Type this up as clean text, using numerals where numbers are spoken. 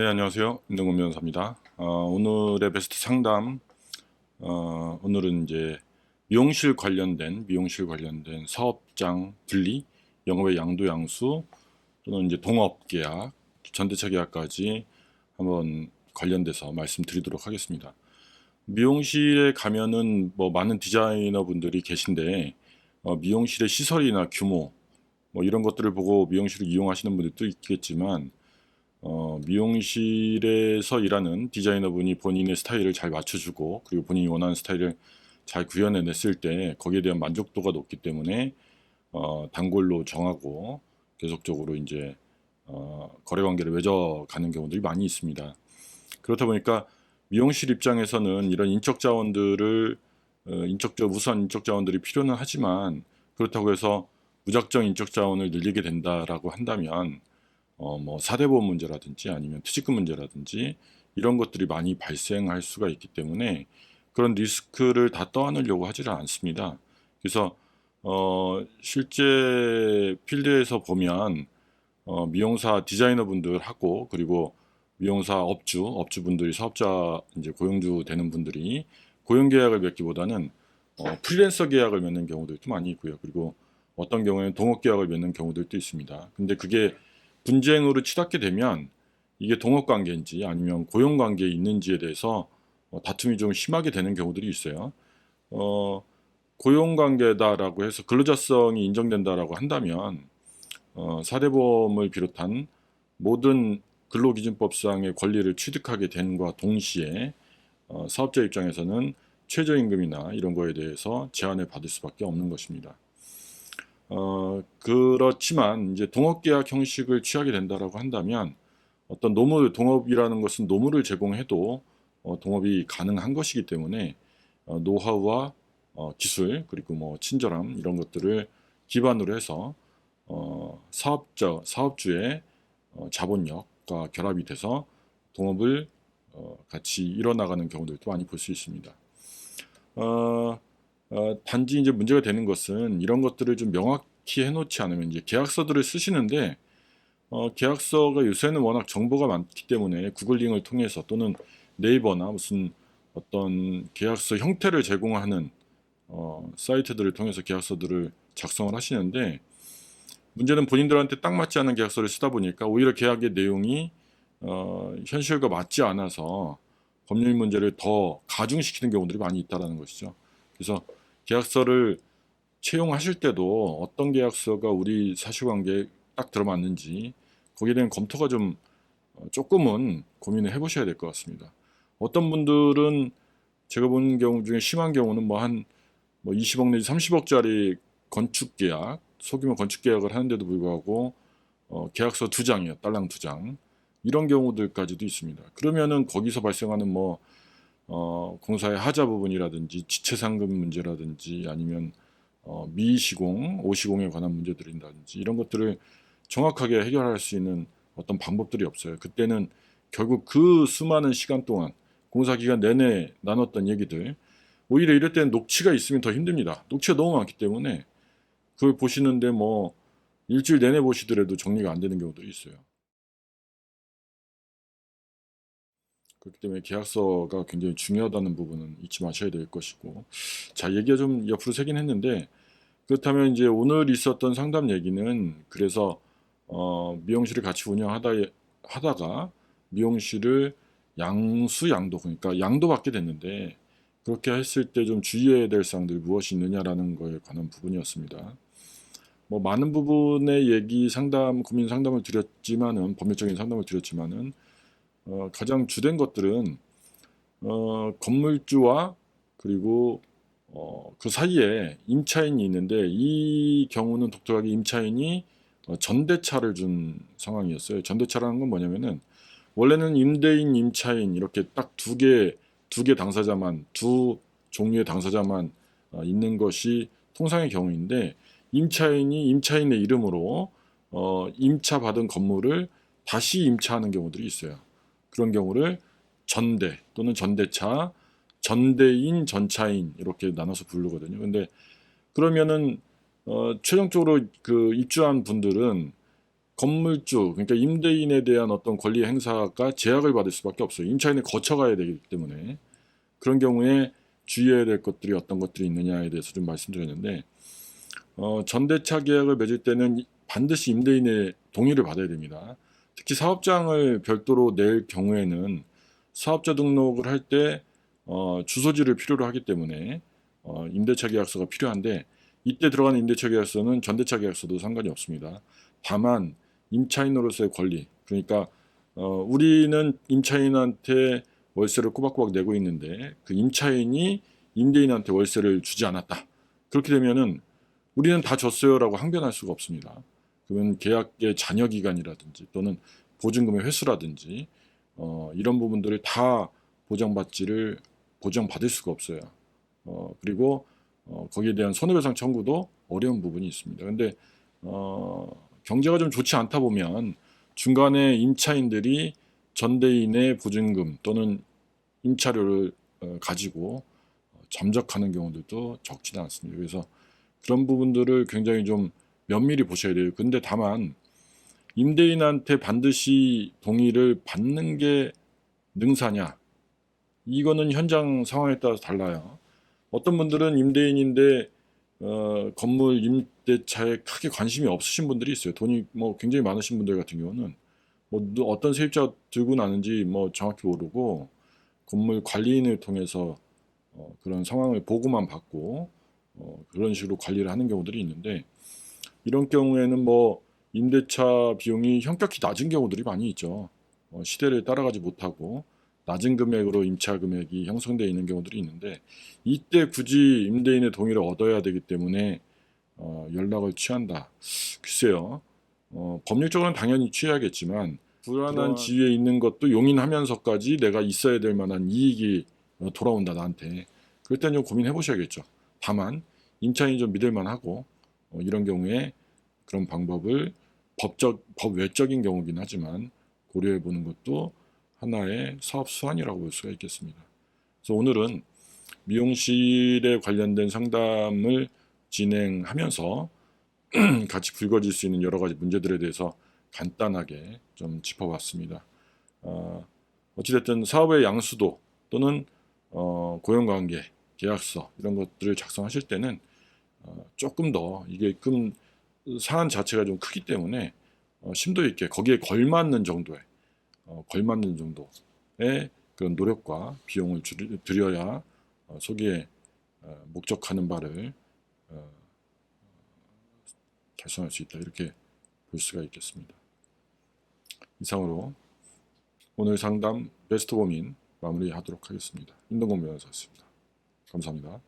네, 안녕하세요. 임동근 변호사입니다. 오늘의 베스트 상담, 오늘은 이제 미용실 관련된 사업장 분리, 영업의 양도 양수 또는 이제 동업 계약, 전대차 계약까지 한번 관련돼서 말씀드리도록 하겠습니다. 미용실에 가면은 뭐 많은 디자이너 분들이 계신데, 미용실의 시설이나 규모, 뭐 이런 것들을 보고 미용실을 이용하시는 분들도 있겠지만, 미용실에서 일하는 디자이너분이 본인의 스타일을 잘 맞춰주고 그리고 본인이 원하는 스타일을 잘 구현해냈을 때 거기에 대한 만족도가 높기 때문에 단골로 정하고 계속적으로 이제 거래 관계를 맺어가는 경우들이 많이 있습니다. 그렇다 보니까 미용실 입장에서는 이런 인적 자원들을 우선 인적 자원들이 필요는 하지만 그렇다고 해서 무작정 인적 자원을 늘리게 된다라고 한다면 뭐 사대보험 문제라든지 아니면 퇴직금 문제라든지 이런 것들이 많이 발생할 수가 있기 때문에 그런 리스크를 다 떠안으려고 하지는 않습니다. 그래서 실제 필드에서 보면 미용사 디자이너분들하고 그리고 미용사 업주분들이 사업자 이제 고용주 되는 분들이 고용 계약을 맺기보다는 프리랜서 계약을 맺는 경우들도 많이 있고요. 그리고 어떤 경우에는 동업 계약을 맺는 경우들도 있습니다. 근데 그게 분쟁으로 치닫게 되면 이게 동업 관계인지 아니면 고용 관계에 있는지에 대해서 다툼이 좀 심하게 되는 경우들이 있어요. 어, 고용 관계다라고 해서 근로자성이 인정된다라고 한다면 사대보험을 비롯한 모든 근로기준법상의 권리를 취득하게 됨과 동시에 사업자 입장에서는 최저임금이나 이런 거에 대해서 제한을 받을 수밖에 없는 것입니다. 그렇지만 이제 동업계약 형식을 취하게 된다라고 한다면 어떤 동업이라는 것은 노무를 제공해도 동업이 가능한 것이기 때문에 노하우와 기술 그리고 뭐 친절함 이런 것들을 기반으로 해서 사업주의 자본력과 결합이 돼서 동업을 같이 이뤄나가는 경우들도 많이 볼 수 있습니다. 어, 단지 이제 문제가 되는 것은 이런 것들을 좀 명확히 해놓지 않으면 이제 계약서들을 쓰시는데 계약서가 요새는 워낙 정보가 많기 때문에 구글링을 통해서 또는 네이버나 무슨 어떤 계약서 형태를 제공하는 사이트들을 통해서 계약서들을 작성을 하시는데 문제는 본인들한테 딱 맞지 않은 계약서를 쓰다 보니까 오히려 계약의 내용이 현실과 맞지 않아서 법률 문제를 더 가중시키는 경우들이 많이 있다라는 것이죠. 그래서 계약서를 채용하실 때도 어떤 계약서가 우리 사실관계에 딱 들어맞는지 거기에 대한 검토가 좀 조금은 고민을 해보셔야 될 것 같습니다. 어떤 분들은 제가 본 경우 중에 심한 경우는 뭐 한 뭐 20억 내지 30억짜리 건축 계약, 소규모 건축 계약을 하는데도 불구하고 계약서 두 장이요, 딸랑 두 장. 이런 경우들까지도 있습니다. 그러면은 거기서 발생하는 뭐 공사의 하자 부분이라든지 지체 상금 문제라든지 아니면 미시공, 오시공에 관한 문제들이라든지 이런 것들을 정확하게 해결할 수 있는 어떤 방법들이 없어요. 그때는 결국 그 수많은 시간 동안 공사 기간 내내 나눴던 얘기들 오히려 이럴 때는 녹취가 있으면 더 힘듭니다. 녹취가 너무 많기 때문에 그걸 보시는데 뭐 일주일 내내 보시더라도 정리가 안 되는 경우도 있어요. 그렇기 때문에 계약서가 굉장히 중요하다는 부분은 잊지 마셔야 될 것이고 자 얘기가 좀 옆으로 새긴 했는데 그렇다면 이제 오늘 있었던 상담 얘기는 그래서 미용실을 같이 하다가 미용실을 양도 그러니까 양도받게 됐는데 그렇게 했을 때 좀 주의해야 될 사항들이 무엇이 있느냐라는 거에 관한 부분이었습니다. 뭐 많은 부분의 고민 상담을 드렸지만은 법률적인 상담을 드렸지만은 가장 주된 것들은 건물주와 그리고 그 사이에 임차인이 있는데 이 경우는 독특하게 임차인이 전대차를 준 상황이었어요. 전대차라는 건 뭐냐면은 원래는 임대인, 임차인 이렇게 딱 두 개 당사자만 두 종류의 당사자만 있는 것이 통상의 경우인데 임차인이 임차인의 이름으로 임차받은 건물을 다시 임차하는 경우들이 있어요. 그런 경우를 전대 또는 전대차, 전대인, 전차인 이렇게 나눠서 부르거든요. 근데 그러면은 최종적으로 그 입주한 분들은 건물주, 그러니까 임대인에 대한 어떤 권리 행사가 제약을 받을 수밖에 없어요. 임차인을 거쳐가야 되기 때문에. 그런 경우에 주의해야 될 것들이 어떤 것들이 있느냐에 대해서 좀 말씀드렸는데, 전대차 계약을 맺을 때는 반드시 임대인의 동의를 받아야 됩니다. 특히 사업장을 별도로 낼 경우에는 사업자 등록을 할 때 주소지를 필요로 하기 때문에 임대차 계약서가 필요한데, 이때 들어가는 임대차 계약서는 전대차 계약서도 상관이 없습니다. 다만 임차인으로서의 권리, 그러니까 우리는 임차인한테 월세를 꼬박꼬박 내고 있는데 그 임차인이 임대인한테 월세를 주지 않았다. 그렇게 되면은 우리는 다 줬어요라고 항변할 수가 없습니다. 그러면 계약의 잔여 기간이라든지 또는 보증금의 회수라든지 이런 부분들을 다 보장받을 수가 없어요. 그리고 거기에 대한 손해배상 청구도 어려운 부분이 있습니다. 근데 경제가 좀 좋지 않다 보면 중간에 임차인들이 전대인의 보증금 또는 임차료를 가지고 잠적하는 경우들도 적지는 않습니다. 그래서 그런 부분들을 굉장히 좀 면밀히 보셔야 돼요. 근데 다만 임대인한테 반드시 동의를 받는 게 능사냐? 이거는 현장 상황에 따라서 달라요. 어떤 분들은 임대인인데 건물 임대차에 크게 관심이 없으신 분들이 있어요. 돈이 뭐 굉장히 많으신 분들 같은 경우는 뭐 어떤 세입자가 들고 나는지 뭐 정확히 모르고 건물 관리인을 통해서 그런 상황을 보고만 받고 그런 식으로 관리를 하는 경우들이 있는데, 이런 경우에는 뭐 임대차 비용이 현격히 낮은 경우들이 많이 있죠. 시대를 따라가지 못하고 낮은 금액으로 임차 금액이 형성되어 있는 경우들이 있는데, 이때 굳이 임대인의 동의를 얻어야 되기 때문에 연락을 취한다. 글쎄요. 법률적으로는 당연히 취해야겠지만 불안한 지위에 있는 것도 용인하면서까지 내가 있어야 될 만한 이익이 돌아온다 나한테. 그럴 땐 좀 고민해 보셔야겠죠. 다만 임차인이 좀 믿을 만하고 이런 경우에 그런 방법을 법 외적인 경우긴 하지만 고려해 보는 것도 하나의 사업 수완이라고 볼 수가 있겠습니다. 그래서 오늘은 미용실에 관련된 상담을 진행하면서 같이 불거질 수 있는 여러 가지 문제들에 대해서 간단하게 좀 짚어봤습니다. 어찌됐든 사업의 양수도 또는 고용관계, 계약서 이런 것들을 작성하실 때는 조금 더 이게 사안 자체가 좀 크기 때문에 심도 있게 거기에 걸맞는 정도의 그런 노력과 비용을 들여야 소기에 목적하는 바를 달성할 수 있다, 이렇게 볼 수가 있겠습니다. 이상으로 오늘 상담 베스트 범인 마무리하도록 하겠습니다. 임동건 변호사였습니다. 감사합니다.